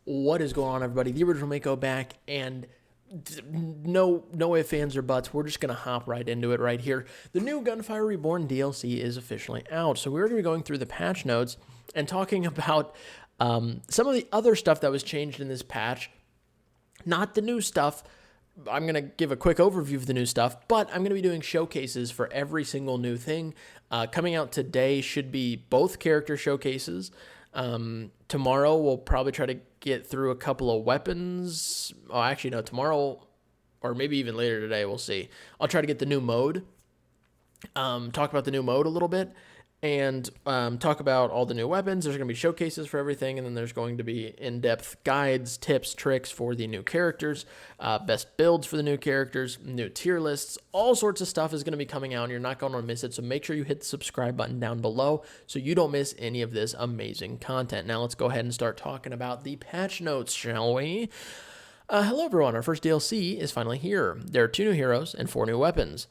What is going on, everybody? The original Mako back, and no ifs, ands, or buts. We're just going to hop right into it right here. The new Gunfire Reborn DLC is officially out, so we're going to be going through the patch notes and talking about some of the other stuff that was changed in this patch. Not the new stuff. I'm going to give a quick overview of the new stuff, but I'm going to be doing showcases for every single new thing. Coming out today should be both character showcases. Tomorrow we'll probably try to get through a couple of weapons. Oh, actually, no, tomorrow or maybe even later today, we'll see. I'll try to get the new mode, talk about the new mode a little bit, and talk about all the new weapons. There's going to be showcases for everything, and then there's going to be in-depth guides, tips, tricks for the new characters, best builds for the new characters, new tier lists. All sorts of stuff is going to be coming out, and you're not going to miss it, so make sure you hit the subscribe button down below so you don't miss any of this amazing content. Now let's go ahead and start talking about the patch notes, shall we? Hello, everyone. Our first DLC is finally here. There are 2 new heroes and 4 new weapons.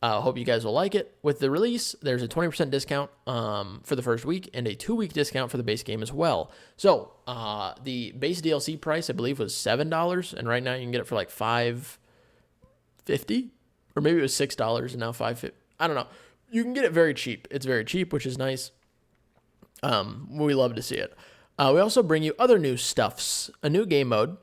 Hope you guys will like it. With the release, there's a 20% discount for the first week and a 2-week discount for the base game as well. So the base DLC price, I believe, was $7, and right now you can get it for like $5.50, or maybe it was $6 and now $5.50. I don't know. You can get it very cheap. It's very cheap, which is nice. We love to see it. We also bring you other new stuffs. A new game mode.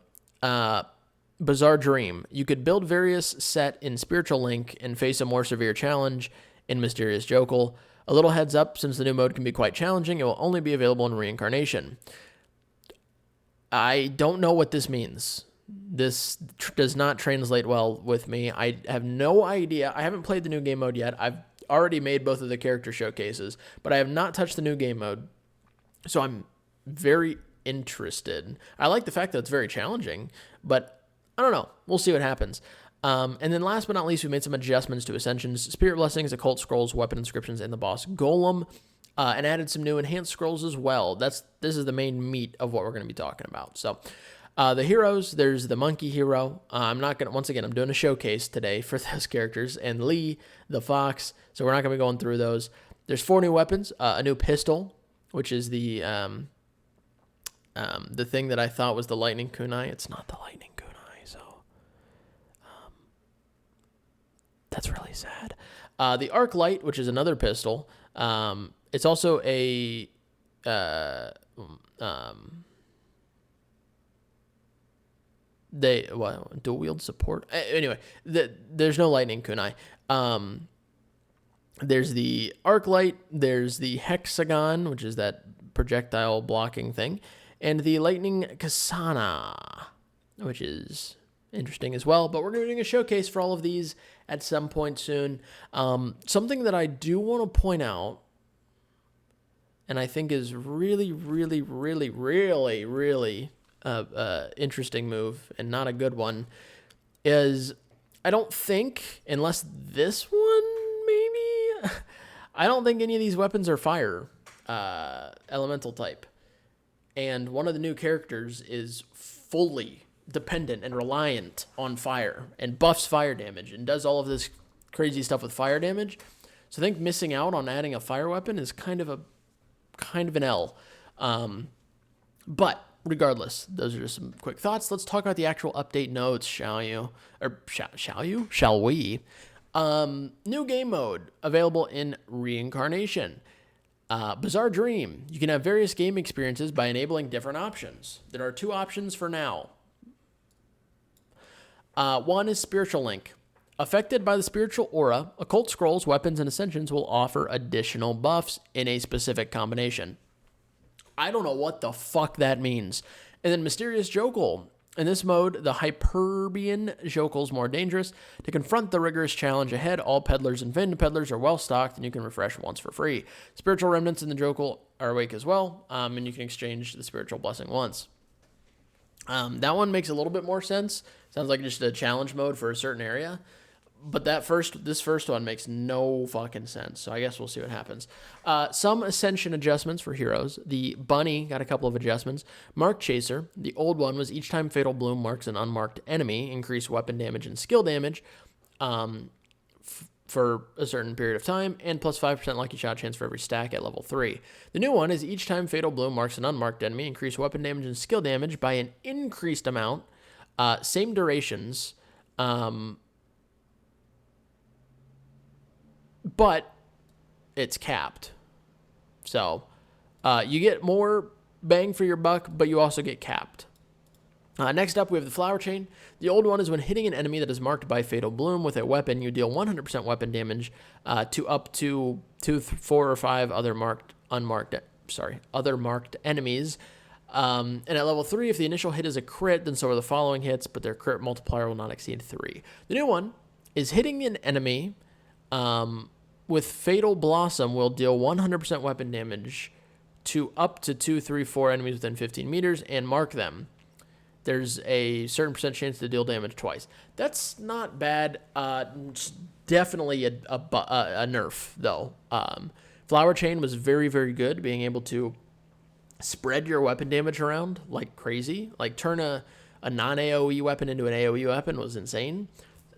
Bizarre Dream. You could build various set in Spiritual Link and face a more severe challenge in Mysterious Jokel. A little heads up, since the new mode can be quite challenging, it will only be available in Reincarnation. I don't know what this means. This does not translate well with me. I have no idea. I haven't played the new game mode yet. I've already made both of the character showcases, but I have not touched the new game mode. So I'm very interested. I like the fact that it's very challenging, but I don't know. We'll see what happens. And then last but not least, we made some adjustments to Ascensions, Spirit Blessings, Occult Scrolls, Weapon Inscriptions, and the Boss Golem, and added some new Enhanced Scrolls as well. This is the main meat of what we're going to be talking about. So the heroes, there's the Monkey Hero. I'm doing a showcase today for those characters, and Lee, the Fox, so we're not going to be going through those. There's 4 new weapons, a new pistol, which is the thing that I thought was the Lightning Kunai. It's not the Lightning Kunai. That's really sad. The Arc Light, which is another pistol. It's also a dual wield support. Anyway, there's no Lightning Kunai. There's the Arc Light. There's the Hexagon, which is that projectile blocking thing, and the Lightning Kasana, which is interesting as well. But we're going to be doing a showcase for all of these at some point soon. Something that I do want to point out, and I think is really, really, really, really, really interesting move, and not a good one, is I don't think, unless this one maybe, I don't think any of these weapons are fire elemental type. And one of the new characters is fully dependent and reliant on fire and buffs fire damage and does all of this crazy stuff with fire damage. So I think missing out on adding a fire weapon is kind of an L. But regardless, those are just some quick thoughts. Let's talk about the actual update notes, shall you? Or shall we? New game mode available in Reincarnation. Bizarre Dream. You can have various game experiences by enabling different options. There are 2 options for now. One is Spiritual Link. Affected by the spiritual aura, Occult Scrolls, Weapons, and Ascensions will offer additional buffs in a specific combination. I don't know what the fuck that means. And then Mysterious Jokel. In this mode, the Hyperbian Jokel is more dangerous. To confront the rigorous challenge ahead, all peddlers and vending peddlers are well stocked, and you can refresh once for free. Spiritual remnants in the Jokel are awake as well, and you can exchange the Spiritual Blessing once. That one makes a little bit more sense. Sounds like just a challenge mode for a certain area. But this first one makes no fucking sense. So I guess we'll see what happens. Some Ascension adjustments for heroes. The Bunny got a couple of adjustments. Mark Chaser. The old one was each time Fatal Bloom marks an unmarked enemy, increase weapon damage and skill damage. for a certain period of time, and plus 5% lucky shot chance for every stack at level 3. The new one is each time Fatal Bloom marks an unmarked enemy, increase weapon damage and skill damage by an increased amount, same durations, but it's capped. So you get more bang for your buck, but you also get capped. Next up, we have the Flower Chain. The old one is when hitting an enemy that is marked by Fatal Bloom with a weapon, you deal 100% weapon damage to up to 2, 4, or 5 other marked enemies. And at level 3, if the initial hit is a crit, then so are the following hits, but their crit multiplier will not exceed 3. The new one is hitting an enemy with Fatal Blossom will deal 100% weapon damage to up to 2, 3, 4 enemies within 15 meters and mark them. There's a certain percent chance to deal damage twice. That's not bad. Definitely a nerf, though. Flower Chain was very, very good, being able to spread your weapon damage around like crazy. Like turn a non-AoE weapon into an AoE weapon was insane.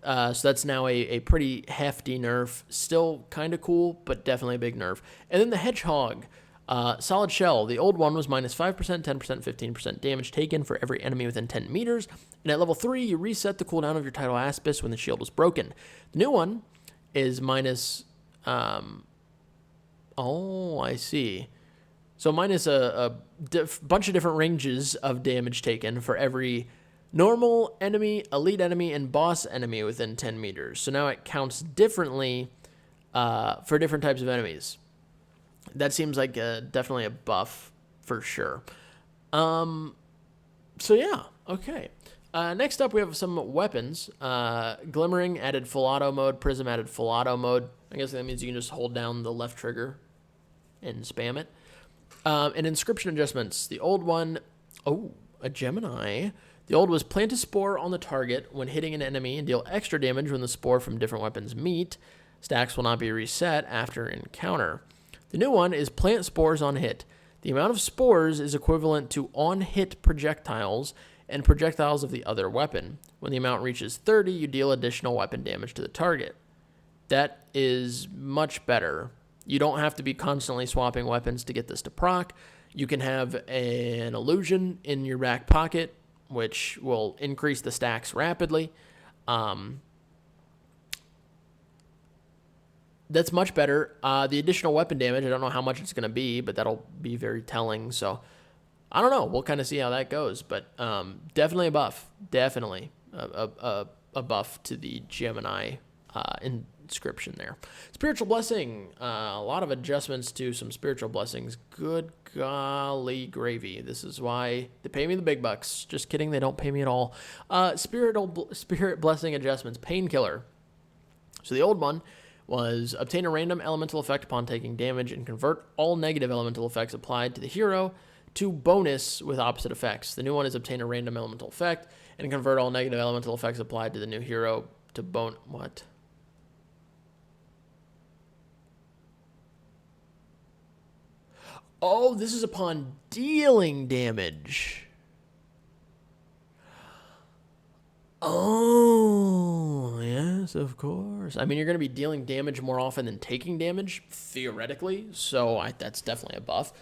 So that's now a pretty hefty nerf. Still kind of cool, but definitely a big nerf. And then the Hedgehog. Solid Shell. The old one was minus 5%, 10%, 15% damage taken for every enemy within 10 meters. And at level 3, you reset the cooldown of your Tidal Aspis when the shield was broken. The new one is minus... oh, I see. So minus a bunch of different ranges of damage taken for every normal enemy, elite enemy, and boss enemy within 10 meters. So now it counts differently for different types of enemies. That seems like definitely a buff for sure. So yeah, okay. Next up, we have some weapons. Glimmering added full auto mode. Prism added full auto mode. I guess that means you can just hold down the left trigger and spam it. And inscription adjustments. The old one, a Gemini. The old was plant a spore on the target when hitting an enemy and deal extra damage when the spore from different weapons meet. Stacks will not be reset after encounter. The new one is plant spores on hit. The amount of spores is equivalent to on-hit projectiles and projectiles of the other weapon. When the amount reaches 30, you deal additional weapon damage to the target. That is much better. You don't have to be constantly swapping weapons to get this to proc. You can have an illusion in your back pocket, which will increase the stacks rapidly. That's much better. The additional weapon damage, I don't know how much it's going to be, but that'll be very telling. So, I don't know. We'll kind of see how that goes. But definitely a buff. Definitely a buff to the Gemini inscription there. Spiritual Blessing. A lot of adjustments to some Spiritual Blessings. Good golly gravy. This is why they pay me the big bucks. Just kidding. They don't pay me at all. Spirit Blessing adjustments. Painkiller. So the old one was obtain a random elemental effect upon taking damage and convert all negative elemental effects applied to the hero to bonus with opposite effects. The new one is obtain a random elemental effect and convert all negative elemental effects applied to the new hero to what? Oh, this is upon dealing damage. Oh, yes, of course. I mean, you're going to be dealing damage more often than taking damage, theoretically, so that's definitely a buff.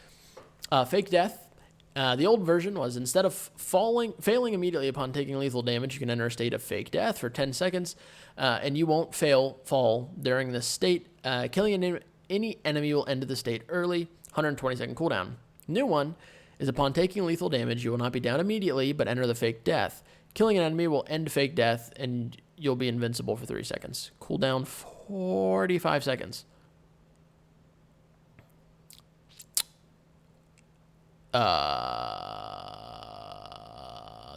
Fake Death. The old version was instead of failing immediately upon taking lethal damage, you can enter a state of Fake Death for 10 seconds, and you won't fall during this state. Killing any enemy will end the state early, 120-second cooldown. New one is upon taking lethal damage, you will not be down immediately, but enter the Fake Death. Killing an enemy will end Fake Death, and you'll be invincible for 3 seconds. Cooldown 45 seconds.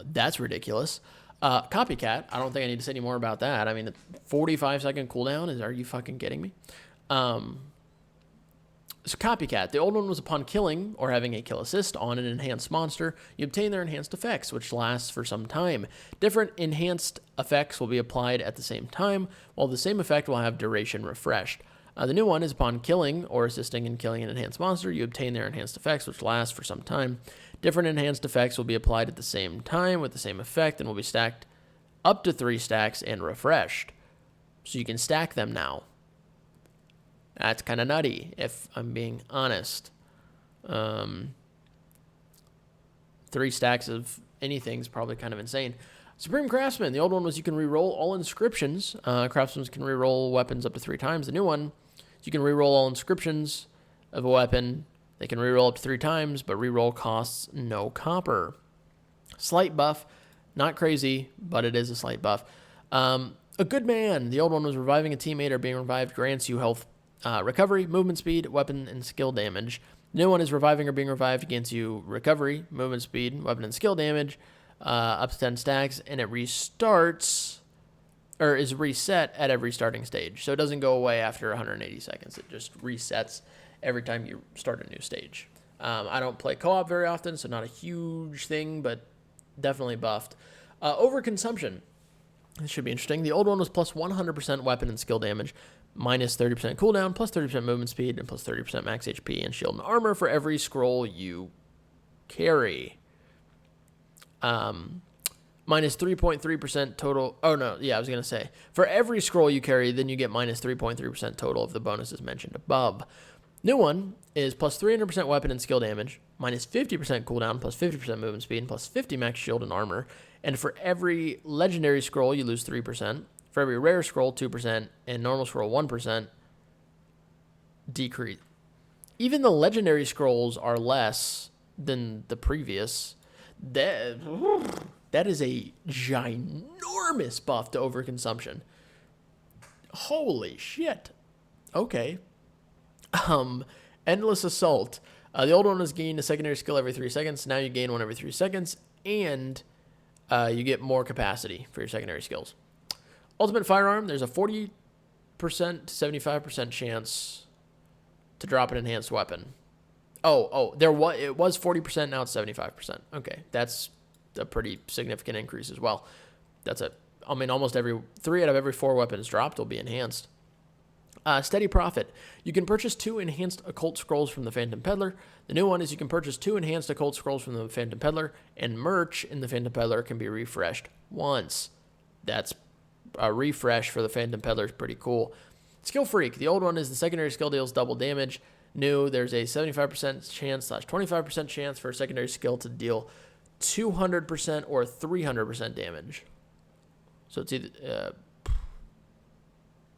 That's ridiculous. Copycat, I don't think I need to say any more about that. I mean, 45-second cooldown, are you fucking kidding me? So Copycat, the old one was upon killing or having a kill assist on an enhanced monster, you obtain their enhanced effects, which lasts for some time. Different enhanced effects will be applied at the same time, while the same effect will have duration refreshed. The new one is upon killing or assisting in killing an enhanced monster, you obtain their enhanced effects, which last for some time. Different enhanced effects will be applied at the same time with the same effect and will be stacked up to 3 stacks and refreshed. So you can stack them now. That's kind of nutty, if I'm being honest. 3 stacks of anything is probably kind of insane. Supreme Craftsman. The old one was you can reroll all inscriptions. Craftsmen can reroll weapons up to 3 times. The new one is you can reroll all inscriptions of a weapon. They can reroll up to 3 times, but reroll costs no copper. Slight buff. Not crazy, but it is a slight buff. A good man. The old one was reviving a teammate or being revived grants you health, recovery, movement speed, weapon, and skill damage. The new one is reviving or being revived gains you recovery, movement speed, weapon, and skill damage, up to 10 stacks, and it restarts, or is reset at every starting stage. So it doesn't go away after 180 seconds. It just resets every time you start a new stage. I don't play co-op very often, so not a huge thing, but definitely buffed. Overconsumption. This should be interesting. The old one was plus 100% weapon and skill damage, minus 30% cooldown, plus 30% movement speed, and plus 30% max HP and shield and armor for every scroll you carry. Minus 3.3% total. Oh, no. Yeah, I was going to say. For every scroll you carry, then you get minus 3.3% total of the bonuses mentioned above. New one is plus 300% weapon and skill damage, minus 50% cooldown, plus 50% movement speed, and plus 50 max shield and armor. And for every legendary scroll, you lose 3%. For every rare scroll, 2%. And normal scroll, 1%. Decrease. Even the legendary scrolls are less than the previous. That is a ginormous buff to overconsumption. Holy shit. Okay. Endless Assault. The old one was gain a secondary skill every 3 seconds. Now you gain one every 3 seconds, and you get more capacity for your secondary skills. Ultimate Firearm. There's a 40% to 75% chance to drop an enhanced weapon. It was 40%. Now it's 75%. Okay, that's a pretty significant increase as well. Almost 3 out of every 4 weapons dropped will be enhanced. Steady Profit. You can purchase 2 enhanced Occult Scrolls from the Phantom Peddler. The new one is you can purchase 2 enhanced Occult Scrolls from the Phantom Peddler, and merch in the Phantom Peddler can be refreshed once. That's a refresh for the Phantom Peddler is pretty cool. Skill Freak. The old one is the secondary skill deals double damage. New, there's a 75% chance / 25% chance for a secondary skill to deal 200% or 300% damage. So it's either...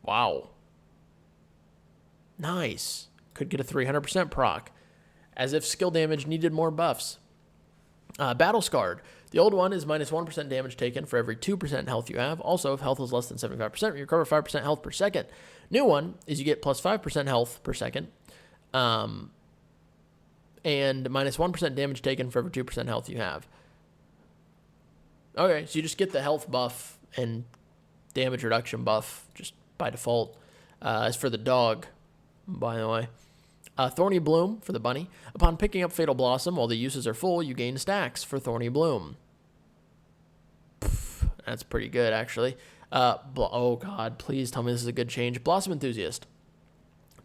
wow. Nice. Could get a 300% proc. As if skill damage needed more buffs. Battle Scarred. The old one is minus 1% damage taken for every 2% health you have. Also, if health is less than 75%, you recover 5% health per second. New one is you get plus 5% health per second. And minus 1% damage taken for every 2% health you have. Okay, so you just get the health buff and damage reduction buff just by default. As for the dog, by the way. Thorny Bloom for the bunny. Upon picking up Fatal Blossom while the uses are full, you gain stacks for Thorny Bloom. That's pretty good, actually. Oh, God, please tell me this is a good change. Blossom Enthusiast.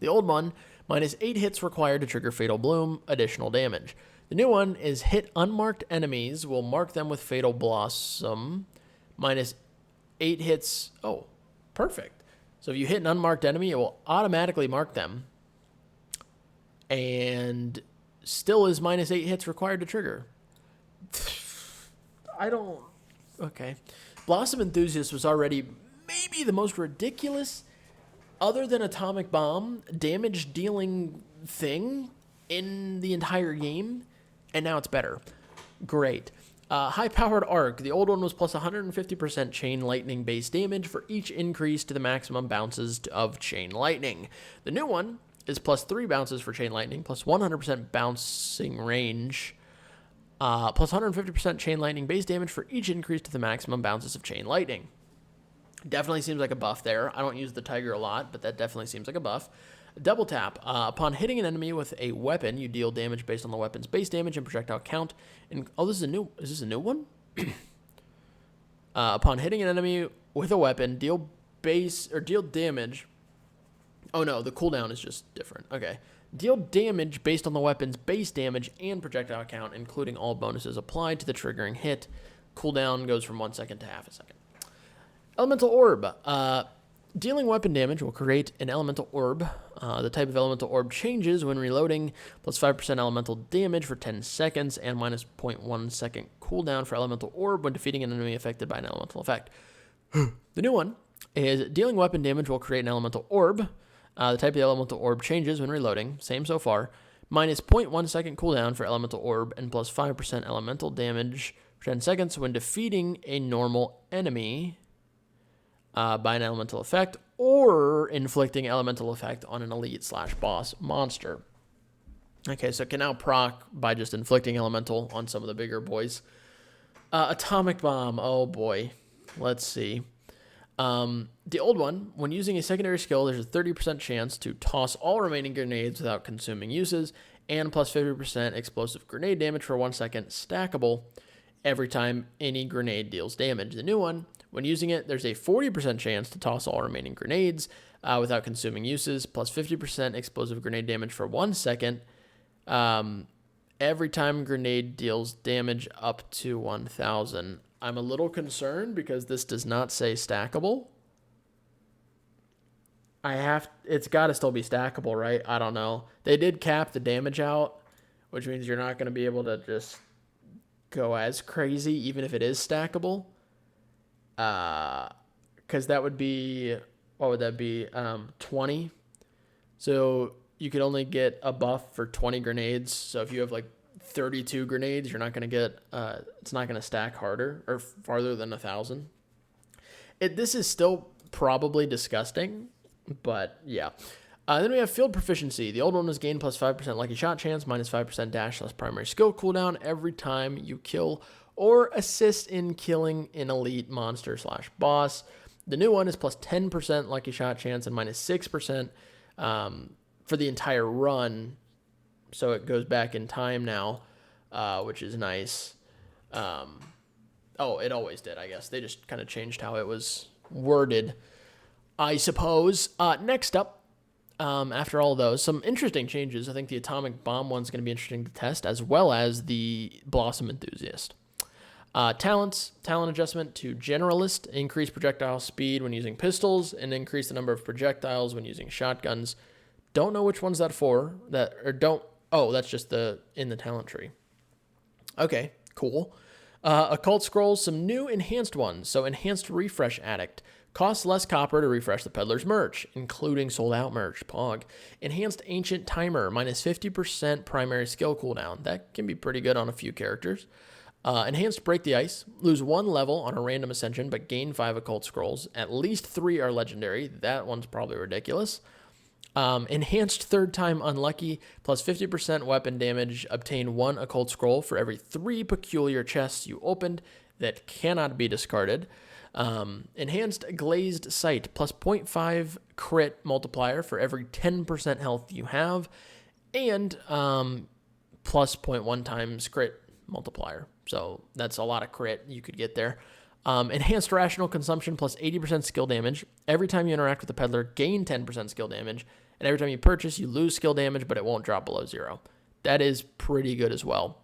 The old one, minus 8 hits required to trigger Fatal Bloom, additional damage. The new one is hit unmarked enemies, will mark them with Fatal Blossom, minus 8 hits. Oh, perfect. So if you hit an unmarked enemy, it will automatically mark them. And still is minus 8 hits required to trigger. Okay. Blossom Enthusiast was already maybe the most ridiculous, other than Atomic Bomb, damage dealing thing in the entire game. And now it's better. Great. High-powered arc. The old one was plus 150% chain lightning base damage for each increase to the maximum bounces of chain lightning. The new one is plus 3 bounces for chain lightning, plus 100% bouncing range, plus 150% chain lightning base damage for each increase to the maximum bounces of chain lightning. Definitely seems like a buff there. I don't use the tiger a lot, but that definitely seems like a buff. Double tap. Upon hitting an enemy with a weapon, you deal damage based on the weapon's base damage and projectile count. And is this a new one? Upon hitting an enemy with a weapon, deal damage. Oh no, the cooldown is just different. Okay. Deal damage based on the weapon's base damage and projectile count, including all bonuses applied to the triggering hit. Cooldown goes from 1 second to half a second. Elemental Orb. Dealing weapon damage will create an elemental orb. The type of elemental orb changes when reloading, plus 5% elemental damage for 10 seconds, and minus 0.1 second cooldown for elemental orb when defeating an enemy affected by an elemental effect. The new one is dealing weapon damage will create an elemental orb. The type of the elemental orb changes when reloading, same so far, minus 0.1 second cooldown for elemental orb, and plus 5% elemental damage for 10 seconds when defeating a normal enemy by an elemental effect, or inflicting elemental effect on an elite/boss monster. Okay, so it can now proc by just inflicting elemental on some of the bigger boys. Atomic Bomb, oh boy. Let's see. The old one, when using a secondary skill, there's a 30% chance to toss all remaining grenades without consuming uses, and plus 50% explosive grenade damage for 1 second, stackable every time any grenade deals damage. The new one, when using it, there's a 40% chance to toss all remaining grenades without consuming uses, plus 50% explosive grenade damage for 1 second every time grenade deals damage up to 1,000. I'm a little concerned because this does not say stackable. It's got to still be stackable, right? I don't know. They did cap the damage out, which means you're not going to be able to just go as crazy, even if it is stackable. Because that would be, what would that be? 20. So you could only get a buff for 20 grenades. So if you have like 32 grenades, you're not going to get, it's not going to stack harder or farther than 1,000. This is still probably disgusting, but yeah. Then we have Field Proficiency. The old one was gain plus 5% lucky shot chance, minus 5% dash less primary skill cooldown every time you kill or assist in killing an elite monster/boss. The new one is plus 10% lucky shot chance and minus 6% for the entire run. So it goes back in time now, which is nice. It always did, I guess. They just kind of changed how it was worded, I suppose. Next up, after all of those, some interesting changes. I think the Atomic Bomb one's going to be interesting to test, as well as the Blossom Enthusiast. Talent adjustment to Generalist, increase projectile speed when using pistols, and increase the number of projectiles when using shotguns. Don't know which one's that for. That's just in the talent tree. Okay, cool. Occult Scrolls, some new enhanced ones. So Enhanced Refresh Addict. Costs less copper to refresh the peddler's merch, including sold out merch, Pog. Enhanced Ancient Timer, minus 50% primary skill cooldown. That can be pretty good on a few characters. Enhanced Break the Ice. Lose 1 level on a random ascension, but gain 5 Occult Scrolls. At least 3 are legendary. That one's probably ridiculous. Enhanced Third Time Unlucky, plus 50% weapon damage. Obtain 1 Occult Scroll for every 3 peculiar chests you opened that cannot be discarded. Enhanced Glazed Sight, plus 0.5 crit multiplier for every 10% health you have. And plus 0.1 times crit multiplier. So that's a lot of crit you could get there. Enhanced Rational Consumption, plus 80% skill damage. Every time you interact with the peddler, gain 10% skill damage. And every time you purchase, you lose skill damage, but it won't drop below 0. That is pretty good as well.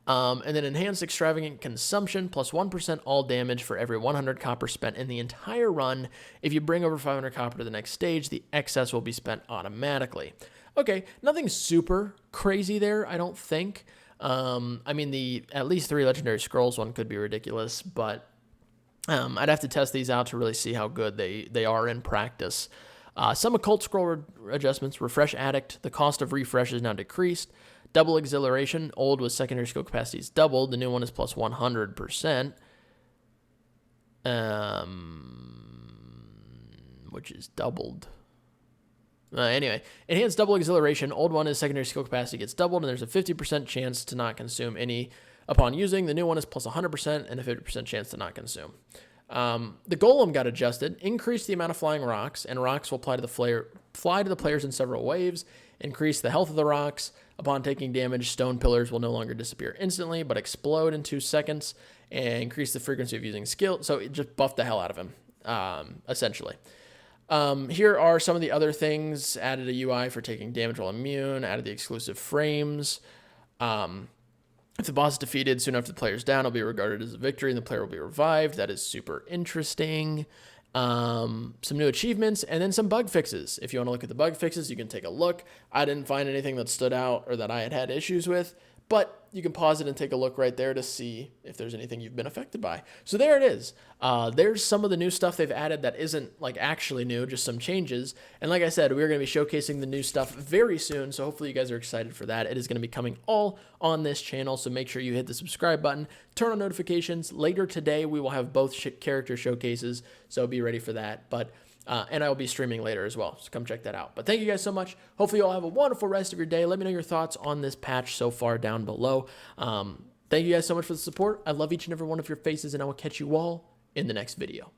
And then Enhanced Extravagant Consumption, plus 1% all damage for every 100 copper spent in the entire run. If you bring over 500 copper to the next stage, the excess will be spent automatically. Okay, nothing super crazy there, I don't think. The at least 3 Legendary Scrolls one could be ridiculous, but I'd have to test these out to really see how good they are in practice. Some Occult Scroll adjustments. Refresh Addict. The cost of refresh is now decreased. Double Exhilaration. Old with secondary skill capacities doubled. The new one is plus 100%. Which is doubled. Anyway, Enhanced Double Exhilaration. Old one is secondary skill capacity gets doubled, and there's a 50% chance to not consume any upon using. The new one is plus 100% and a 50% chance to not consume. The Golem got adjusted. Increase the amount of flying rocks, and rocks will fly to the players in several waves. Increase the health of the rocks. Upon taking damage, stone pillars will no longer disappear instantly, but explode in 2 seconds, and increase the frequency of using skill. So it just buffed the hell out of him, essentially. Here are some of the other things. Added a UI for taking damage while immune. Added the exclusive frames. If the boss is defeated soon after the player is down, it'll be regarded as a victory and the player will be revived. That is super interesting. some new achievements, and then some bug fixes. If you want to look at the bug fixes, you can take a look. I didn't find anything that stood out or that I had issues with, but you can pause it and take a look right there to see if there's anything you've been affected by. So there it is. There's some of the new stuff they've added that isn't like actually new, just some changes. And like I said, we're going to be showcasing the new stuff very soon. So hopefully you guys are excited for that. It is going to be coming all on this channel. So make sure you hit the subscribe button, turn on notifications. Later today, we will have both character showcases. So be ready for that. But and I will be streaming later as well, so come check that out. But thank you guys so much. Hopefully you all have a wonderful rest of your day. Let me know your thoughts on this patch so far down below. Thank you guys so much for the support. I love each and every one of your faces, and I will catch you all in the next video.